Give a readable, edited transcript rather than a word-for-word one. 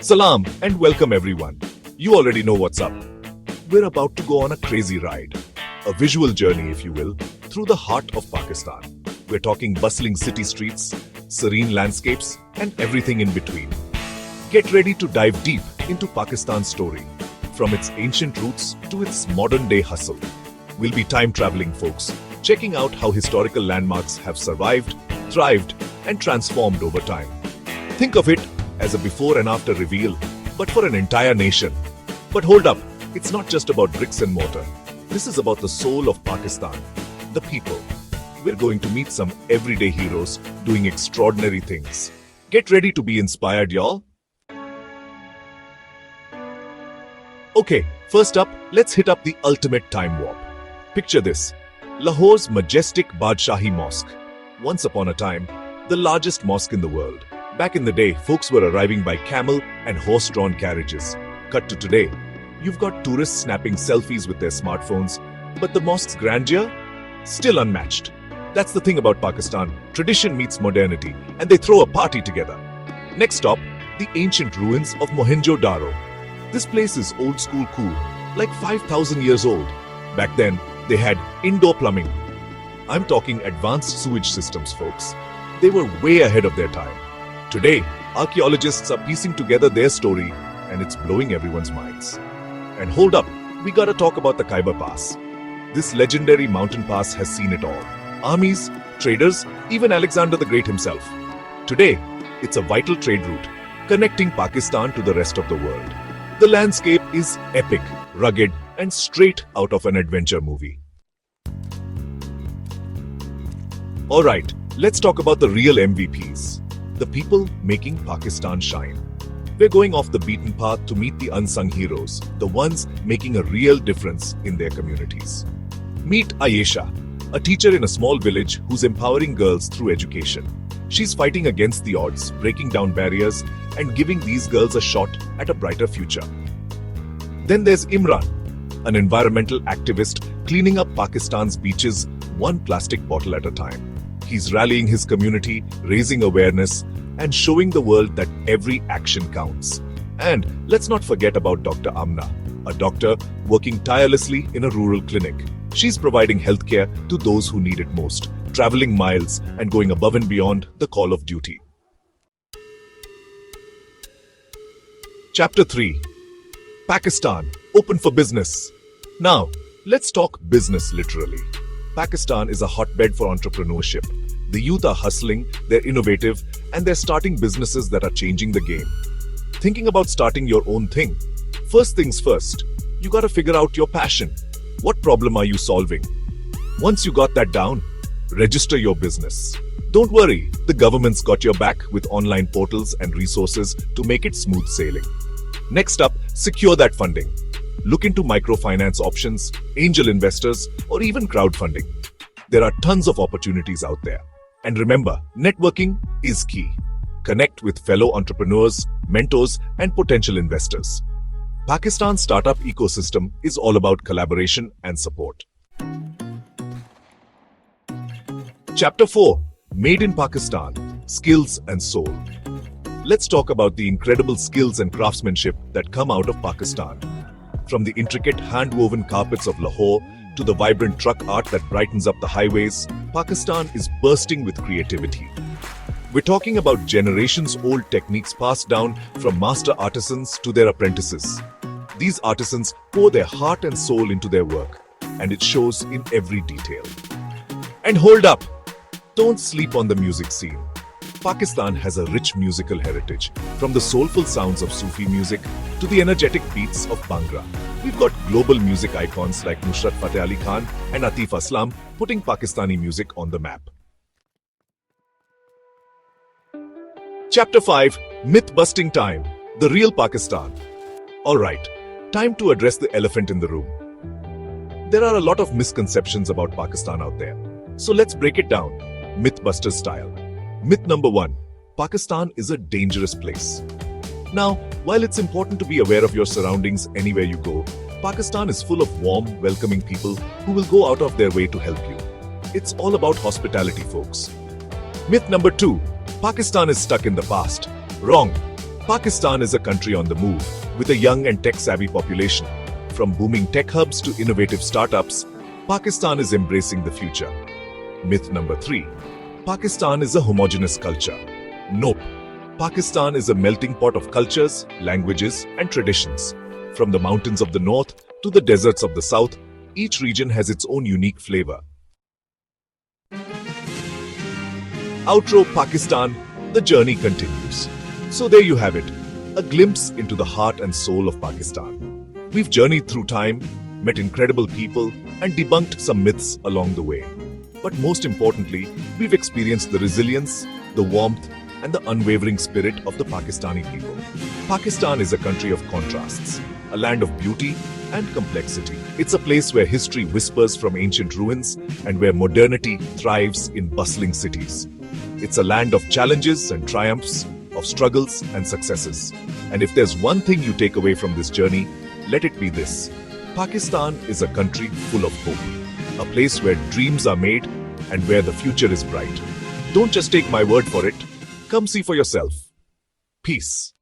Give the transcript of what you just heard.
Salam and welcome everyone. You already know what's up. We're about to go on a crazy ride. A visual journey, if you will, through the heart of Pakistan. We're talking bustling city streets, serene landscapes, and everything in between. Get ready to dive deep into Pakistan's story, from its ancient roots to its modern-day hustle. We'll be time-traveling, folks, checking out how historical landmarks have survived, thrived, and transformed over time. Think of it as a before and after reveal, but for an entire nation. But hold up, it's not just about bricks and mortar. This is about the soul of Pakistan, the people. We're going to meet some everyday heroes doing extraordinary things. Get ready to be inspired, y'all. Okay, first up, let's hit up the ultimate time warp. Picture this, Lahore's majestic Badshahi Mosque. Once upon a time, the largest mosque in the world. Back in the day, folks were arriving by camel and horse-drawn carriages. Cut to today, you've got tourists snapping selfies with their smartphones, but the mosque's grandeur? Still unmatched. That's the thing about Pakistan. Tradition meets modernity, and they throw a party together. Next stop, the ancient ruins of Mohenjo-Daro. This place is old school cool, like 5,000 years old. Back then, they had indoor plumbing. I'm talking advanced sewage systems, folks. They were way ahead of their time. Today, archaeologists are piecing together their story, and it's blowing everyone's minds. And hold up, we gotta talk about the Khyber Pass. This legendary mountain pass has seen it all. Armies, traders, even Alexander the Great himself. Today, it's a vital trade route, connecting Pakistan to the rest of the world. The landscape is epic, rugged, and straight out of an adventure movie. Alright, let's talk about the real MVPs. The people making Pakistan shine. We're going off the beaten path to meet the unsung heroes, the ones making a real difference in their communities. Meet Ayesha, a teacher in a small village who's empowering girls through education. She's fighting against the odds, breaking down barriers, and giving these girls a shot at a brighter future. Then there's Imran, an environmental activist cleaning up Pakistan's beaches one plastic bottle at a time. He's rallying his community, raising awareness, and showing the world that every action counts. And let's not forget about Dr. Amna, a doctor working tirelessly in a rural clinic. She's providing healthcare to those who need it most, traveling miles and going above and beyond the call of duty. Chapter 3. Pakistan, open for business. Now, let's talk business literally. Pakistan is a hotbed for entrepreneurship. The youth are hustling, they're innovative, and they're starting businesses that are changing the game. Thinking about starting your own thing? First things first, you gotta figure out your passion. What problem are you solving? Once you got that down, register your business. Don't worry, the government's got your back with online portals and resources to make it smooth sailing. Next up, secure that funding. Look into microfinance options, angel investors, or even crowdfunding. There are tons of opportunities out there. And remember, networking is key. Connect with fellow entrepreneurs, mentors, and potential investors. Pakistan's startup ecosystem is all about collaboration and support. Chapter 4. Made in Pakistan, Skills and Soul. Let's talk about the incredible skills and craftsmanship that come out of Pakistan. From the intricate hand-woven carpets of Lahore to the vibrant truck art that brightens up the highways, Pakistan is bursting with creativity. We're talking about generations-old techniques passed down from master artisans to their apprentices. These artisans pour their heart and soul into their work, and it shows in every detail. And hold up! Don't sleep on the music scene. Pakistan has a rich musical heritage, from the soulful sounds of Sufi music to the energetic beats of Bhangra. We've got global music icons like Nusrat Fateh Ali Khan and Atif Aslam putting Pakistani music on the map. Chapter 5. Myth-busting time. The real Pakistan. Alright, time to address the elephant in the room. There are a lot of misconceptions about Pakistan out there. So let's break it down, Mythbusters style. Myth number 1. Pakistan is a dangerous place. Now, while it's important to be aware of your surroundings anywhere you go, Pakistan is full of warm, welcoming people who will go out of their way to help you. It's all about hospitality, folks. Myth number 2. Pakistan is stuck in the past. Wrong. Pakistan is a country on the move, with a young and tech-savvy population. From booming tech hubs to innovative startups, Pakistan is embracing the future. Myth number 3. Pakistan is a homogeneous culture. Nope. Pakistan is a melting pot of cultures, languages, and traditions. From the mountains of the north to the deserts of the south, each region has its own unique flavor. Outro Pakistan, the journey continues. So there you have it, a glimpse into the heart and soul of Pakistan. We've journeyed through time, met incredible people, and debunked some myths along the way. But most importantly, we've experienced the resilience, the warmth, and the unwavering spirit of the Pakistani people. Pakistan is a country of contrasts, a land of beauty and complexity. It's a place where history whispers from ancient ruins and where modernity thrives in bustling cities. It's a land of challenges and triumphs, of struggles and successes. And if there's one thing you take away from this journey, let it be this. Pakistan is a country full of hope, a place where dreams are made and where the future is bright. Don't just take my word for it. Come see for yourself. Peace.